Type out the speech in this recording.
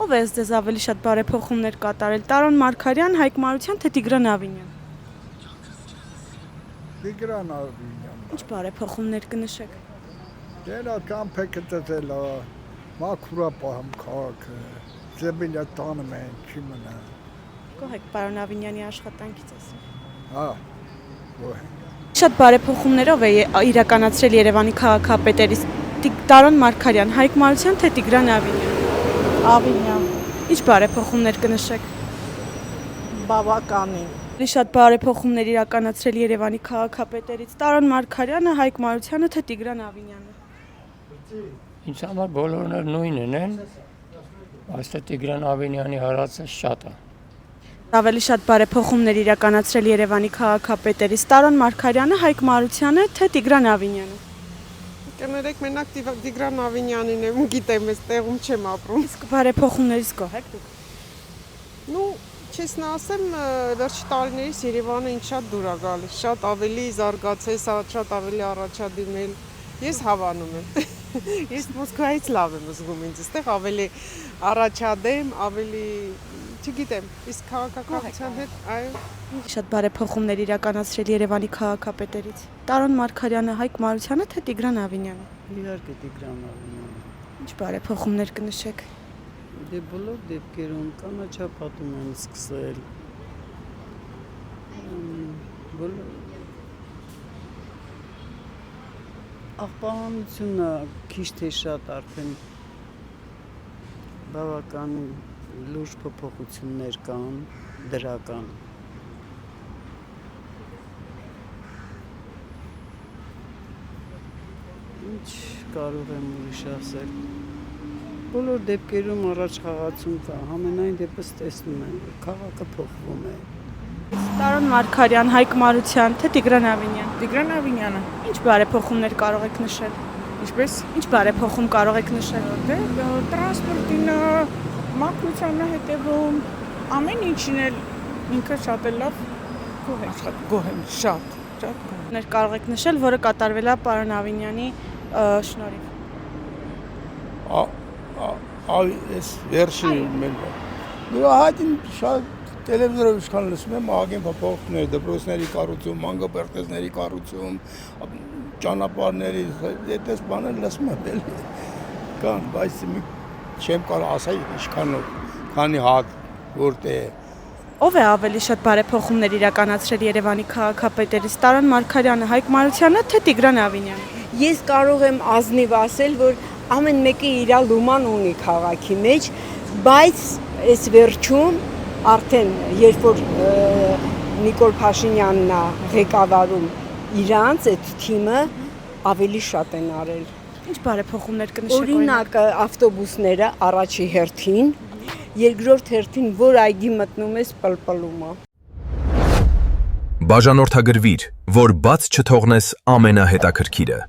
Ով է ձեզ ավելի շատ բարեփոխումներ կատարել, Տարոն Մարգարյան, Հայկ Մարության, թե Տիգրան Ավինյան։ Տիգրան Ավինյան։ Ինչ բարեփոխումներ կնշեք։ Դերա կամփեքը տտել է, մաքուրա պահում քաղաքը, ձեբիլը տանում են, չի մնա։ Գոհ եք պարոն Ավինյանի աշխատանքից ես։ Հա, գոհ եմ։ Շատ բարեփոխումներով է իրականացրել Երևանի քաղաքապետերից Տարոն Մարգարյան, Հայկ Մարության, թե Տիգրան Ավինյան։ Ավինյան, Ինչ բարեփոխումներ կնշեք։ բավականին։ Շատ բարեփոխումներ իրականացրել Երևանի քաղաքապետերից Տարոն Մարգարյանը, Հայկ Մարությանը, թե Տիգրան Ավինյանը։ Ինձ համար բոլորն էլ նույնն են, բայց թե Տիգրան Ավինյանի հարածը շատ է։ Ավելի շատ բարեփոխումներ իրականացրել Երևանի քաղաքապետերից Տարոն Մարգարյանը, Հայկ Մարությանը, թե Տիգրան Ավինյանը։ Կներեք, մենակ Տիգրան Ավինյանին եմ, գիտեմ, ես տեղում չեմ ապրում։ Իսկ բարեփոխումներից գոհ եք դուք։ Ну, չեսն ասեմ, վերջի տարիներից Երևանը ինձ շատ դուր է գալիս, շատ ավելի զարգացել, շատ ավելի առաջադիմել։ Ես հավանում եմ։ Ես Մոսկվայից լավ եմ զգում ինձ, այստեղ ավելի առաջադեմ, ավելի, չգիտեմ, իսկ քաղաքականության հետ, այո։ Շատ բարեփոխումներ իրականացրել Երևանի քաղաքապետերից Տարոն Մարգարյանը, Հայկ Մարությանը, թե Տիգրան Ավինյանը։ Իհարկե Տիգրան Ավինյանը։ Ինչ բարեփոխումներ կնշեք։ Դե բոլոր դեպքերում կանաչապատում են սկսել։ Բոլոր աղբանությունը քիչ թե շատ արդեն բավականին լուրջ փոփոխություններ կան դրական։ Ինչ կարող եմ ուրիշ ասել։ Բոլոր դեպքերում առաջ խաղացում կա, համենայն դեպս տեսնում են, քաղաքը փոխվում է։ Տարոն Մարգարյան, Հայկ Մարության, թե Տիգրան Ավինյան։ Տիգրան Ավինյանը։ Ինչ բարեփոխումներ կարող եք նշել։ Ինչպես Ինչ բարեփոխում կարող եք նշել։ դե տրանսպորտին, մաքրությանը հետևում, ամեն ինչին էլ ինքը շատ է լավ գոհ եմ, շատ գոհ։ Ներ կարող եք նշել, որը կատարվել է պարոն Ավինյանի շնորհիվ։ Այս վերջի մեր հատին շատ տելևիզորով իշխան լսում եմ ահագին փոփոխություններ, դպրոցների կառուցում, մանկապարտեզների կառուցում, ճանապարհների, այդպես բաներ լսում եմ էլի կան, բայց չեմ կարող ասել ինչքանով, քանի հատ որտեղ է։ Ով է ավելի շատ բարեփոխումներ իրականացրել Երևանի քաղաքապետերից Տարոն Մարգարյանը, Հայկ Մարությանը, թե Տիգրան Ավինյանը։ Ես կարող եմ ազնիվ ասել, որ ամեն մեկը իր լուման ունի քաղաքի մեջ, բայց այս վերջում արդեն երբ որ Նիկոլ Փաշինյանն է ղեկավարում իրանց այդ թիմը ավելի շատ են արել։ Ինչ բարեփոխումներ կնշեք։ Օրինակ ավտոբուսները առաջի հերթին, երկրորդ հերթին որ այգի մտնում ես պլպլում է։ Բաժանորդագրվիր, որ բաց չթողնես ամենահետաքրքիրը։